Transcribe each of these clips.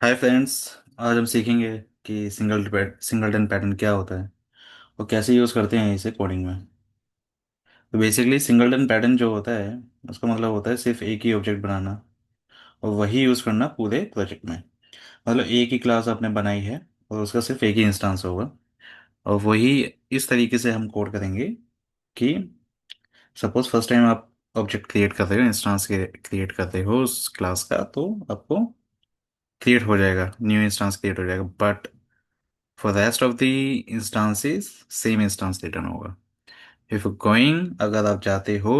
Hi friends. आज हम सीखेंगे कि सिंगलटन पैटर्न क्या होता है और कैसे यूज़ करते हैं इसे कोडिंग में। तो बेसिकली सिंगलटन पैटर्न जो होता है उसका मतलब होता है सिर्फ एक ही ऑब्जेक्ट बनाना और वही यूज़ करना पूरे प्रोजेक्ट में। मतलब एक ही क्लास आपने बनाई है और उसका सिर्फ एक ही इंस्टेंस होगा और वही इस तरीके से हम कोड करेंगे कि सपोज फर्स्ट टाइम आप ऑब्जेक्ट क्रिएट कर रहे हो, इंस्टेंस क्रिएट कर रहे हो उस क्लास का, तो आपको क्रिएट हो जाएगा, न्यू इंस्टेंस क्रिएट हो जाएगा। But for rest of the instances same instance return होगा। इफ गोइंग, अगर आप जाते हो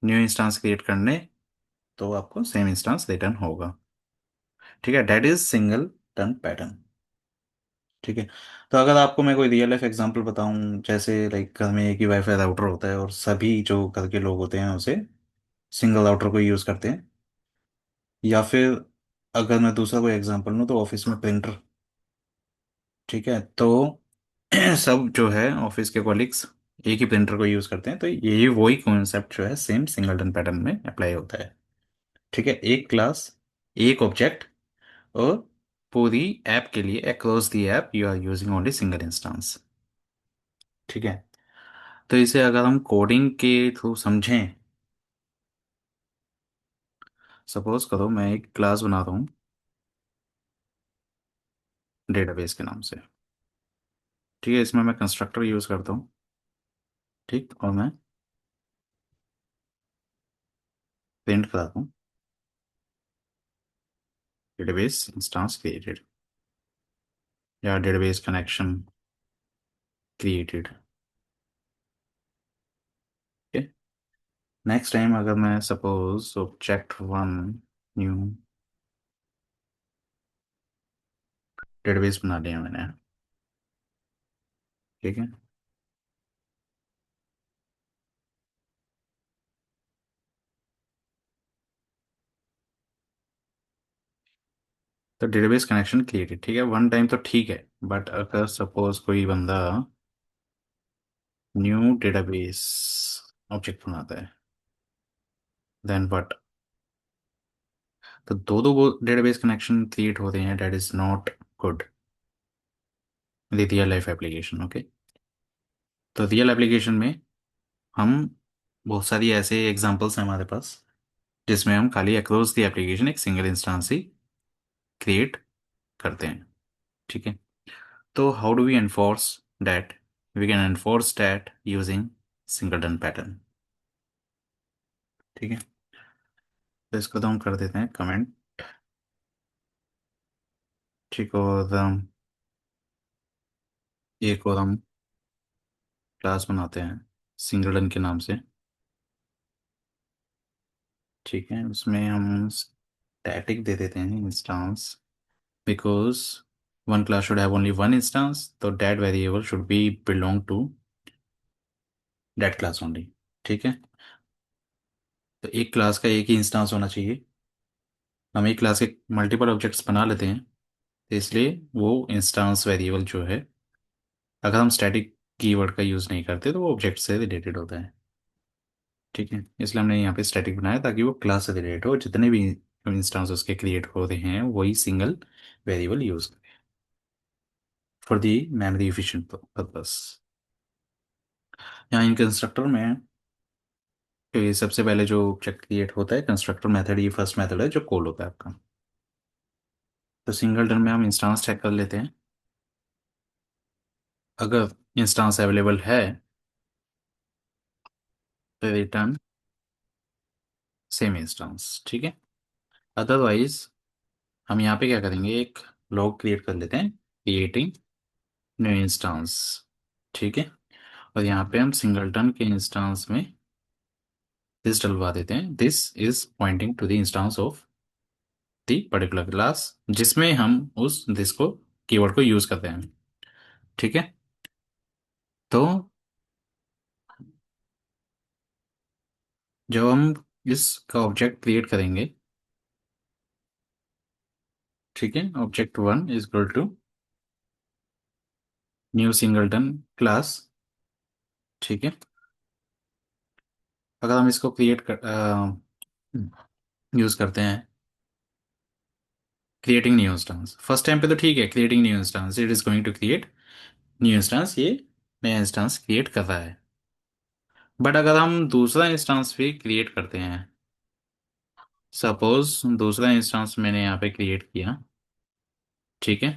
न्यू इंस्टांस क्रिएट करने, तो आपको सेम इंस्टांस रिटर्न होगा। ठीक है, that is single turn pattern. ठीक है। तो अगर आपको मैं कोई रियल लाइफ एग्जांपल बताऊं, जैसे लाइक घर में एक ही वाईफाई राउटर होता है और सभी जो घर के लोग होते हैं उसे सिंगल राउटर को यूज करते हैं, या फिर अगर मैं दूसरा कोई एग्जांपल लूं तो ऑफिस में प्रिंटर। ठीक है, तो सब जो है ऑफिस के कॉलिग्स एक ही प्रिंटर को यूज करते हैं, तो ये वही कॉन्सेप्ट जो है सेम सिंगलटन पैटर्न में अप्लाई होता है। ठीक है, एक क्लास, एक ऑब्जेक्ट, और पूरी ऐप के लिए across the app you are using only single instance. ठीक है। तो इसे अगर हम कोडिंग के थ्रू समझें, सपोज करो मैं एक क्लास बना रहा हूँ डेटाबेस के नाम से। ठीक है, इसमें मैं कंस्ट्रक्टर यूज करता हूँ। ठीक, और मैं प्रिंट कराता हूँ डेटाबेस इंस्टेंस क्रिएटेड या database connection created. Next time अगर मैं suppose object one new database बना लिया मैंने। ठीक है, तो डेटाबेस कनेक्शन क्रिएटेड, ठीक है, वन टाइम तो ठीक है। बट अगर सपोज कोई बंदा न्यू डेटाबेस ऑब्जेक्ट बनाता है, देन व्हाट? तो दो दो डेटाबेस कनेक्शन क्रिएट होते हैं, that is not good in real life application. Okay, तो रियल एप्लीकेशन में हम बहुत सारी ऐसे एग्जांपल्स हैं हमारे पास जिसमें हम खाली अक्रॉस द एप्लीकेशन एक सिंगल इंस्टेंस ही क्रिएट करते हैं। ठीक है, तो how do we enforce that? We can enforce that using singleton pattern. ठीक है, तो इसको तो हम कर देते हैं कमेंट। ठीक, और एक और हम क्लास बनाते हैं सिंगलटन के नाम से। ठीक है, उसमें हम स्टैटिक दे देते हैं instance, because one class should have only one instance, तो that variable should be belong to that class only. ठीक है, तो एक क्लास का एक ही इंस्टेंस होना चाहिए। हम एक क्लास के मल्टीपल ऑब्जेक्ट्स बना लेते हैं, तो इसलिए वो इंस्टेंस वेरिएबल जो है, अगर हम स्टैटिक कीवर्ड का यूज़ नहीं करते तो वो ऑब्जेक्ट से रिलेटेड होता है। ठीक है, इसलिए हमने यहाँ पे स्टैटिक बनाया ताकि वो क्लास से रिलेटेड हो, जितने भी इंस्टेंस उसके क्रिएट हो रहे हैं वही सिंगल वेरिएबल यूज करें for the memory efficient purpose. यहाँ इन कंस्ट्रक्टर में, तो ये सबसे पहले जो ऑब्जेक्ट क्रिएट होता है कंस्ट्रक्टर मेथड, ये फर्स्ट मेथड है जो कॉल होता है आपका। तो सिंगलटन में हम इंस्टेंस चेक कर लेते हैं। अगर इंस्टेंस अवेलेबल है तो रिटर्न सेम इंस्टेंस। ठीक है, अदरवाइज हम यहाँ पे क्या करेंगे, एक लॉग क्रिएट कर लेते हैं क्रिएटिंग न्यू इंस्टेंस। ठीक है, और यहाँ पे हम सिंगलटन के इंस्टेंस में दिस डलवा देते हैं, this is pointing to the instance of the particular class जिसमें हम उस दिस को कीवर्ड को यूज करते हैं। ठीक है, तो जब हम इसका ऑब्जेक्ट क्रिएट करेंगे, ठीक है, object one is equal to new singleton class. ठीक है, अगर हम इसको क्रिएट कर यूज करते हैं creating new instance first time पे तो ठीक है, creating new instance, it is going to create new instance, ये नया इंस्टेंस क्रिएट कर रहा है। बट अगर हम दूसरा इंस्टेंस भी क्रिएट करते हैं, सपोज दूसरा इंस्टेंस मैंने यहाँ पे क्रिएट किया, ठीक है,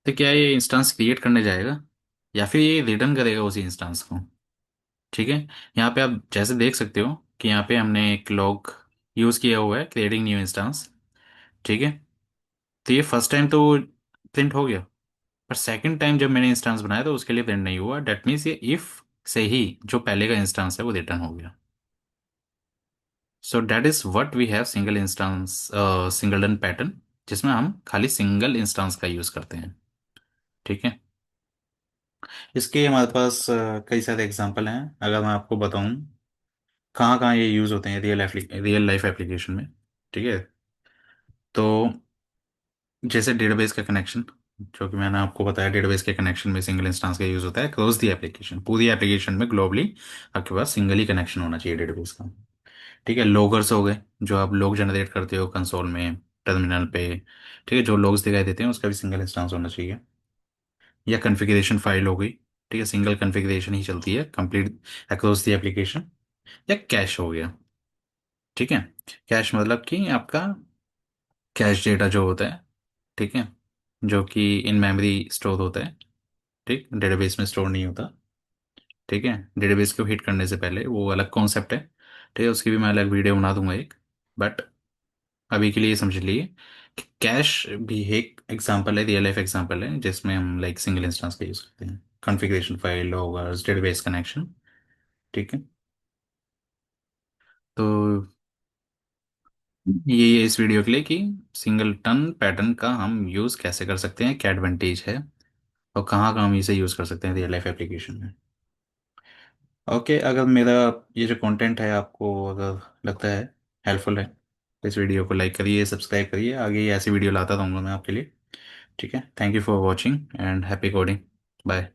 तो क्या ये इंस्टेंस क्रिएट करने जाएगा या फिर ये रिटर्न करेगा उसी इंस्टेंस को? ठीक है, यहाँ पे आप जैसे देख सकते हो कि यहाँ पे हमने एक लॉग यूज़ किया हुआ है, क्रिएटिंग न्यू इंस्टेंस, ठीक है। तो ये फर्स्ट टाइम तो प्रिंट हो गया, पर सेकंड टाइम जब मैंने इंस्टेंस बनाया तो उसके लिए प्रिंट नहीं हुआ। डेट मीन्स ये इफ से ही जो पहले का इंस्टेंस है वो रिटर्न हो गया। So that is what we have single instance, singleton pattern, जिसमें हम खाली सिंगल इंस्टेंस का यूज़ करते हैं, ठीक है। इसके हमारे पास कई सारे एग्जांपल हैं। अगर मैं आपको बताऊं कहाँ कहाँ ये यूज़ होते हैं रियल लाइफ एप्लीकेशन में, ठीक है, तो जैसे डेटाबेस का कनेक्शन, जो कि मैंने आपको बताया, डेटाबेस के कनेक्शन में सिंगल इंस्टेंस का यूज़ होता है क्रॉस दी एप्लीकेशन, पूरी एप्लीकेशन में ग्लोबली आपके पास सिंगल ही कनेक्शन होना चाहिए डेटाबेस का, ठीक है। लॉगर्स हो गए, जो आप लॉग जनरेट करते हो कंसोल में, टर्मिनल पे, ठीक है, जो लॉग्स दिखाई देते हैं उसका भी सिंगल इंस्टेंस होना चाहिए। या कॉन्फ़िगरेशन फाइल हो गई, ठीक है, सिंगल कॉन्फ़िगरेशन ही चलती है कंप्लीट अक्रॉस दी एप्लीकेशन। या कैश हो गया, ठीक है। कैश मतलब कि आपका कैश डेटा जो होता है, ठीक है, जो कि इन मेमोरी स्टोर होता है, ठीक, डेटाबेस में स्टोर नहीं होता, ठीक है। डेटाबेस को हिट करने से पहले वो अलग कॉन्सेप्ट है, ठीक है, उसकी भी मैं अलग वीडियो बना दूंगा एक। बट अभी के लिए समझ लिए कि कैश भी एक एग्जांपल है, रियल लाइफ एग्जांपल है, जिसमें हम लाइक सिंगल इंस्टेंस का यूज़ करते हैं, कॉन्फ़िगरेशन फाइल होगा, डेटाबेस कनेक्शन, ठीक है। तो ये इस वीडियो के लिए कि सिंगलटन पैटर्न का हम यूज़ कैसे कर सकते हैं, क्या एडवांटेज है, और कहाँ कहाँ हम इसे यूज़ कर सकते हैं रियल लाइफ एप्लीकेशन में। ओके, अगर मेरा ये जो कंटेंट है आपको अगर लगता है हेल्पफुल है, तो इस वीडियो को लाइक करिए, सब्सक्राइब करिए, आगे ये ऐसी वीडियो लाता रहूँगा मैं आपके लिए, ठीक है। Thank you for watching and happy coding. Bye.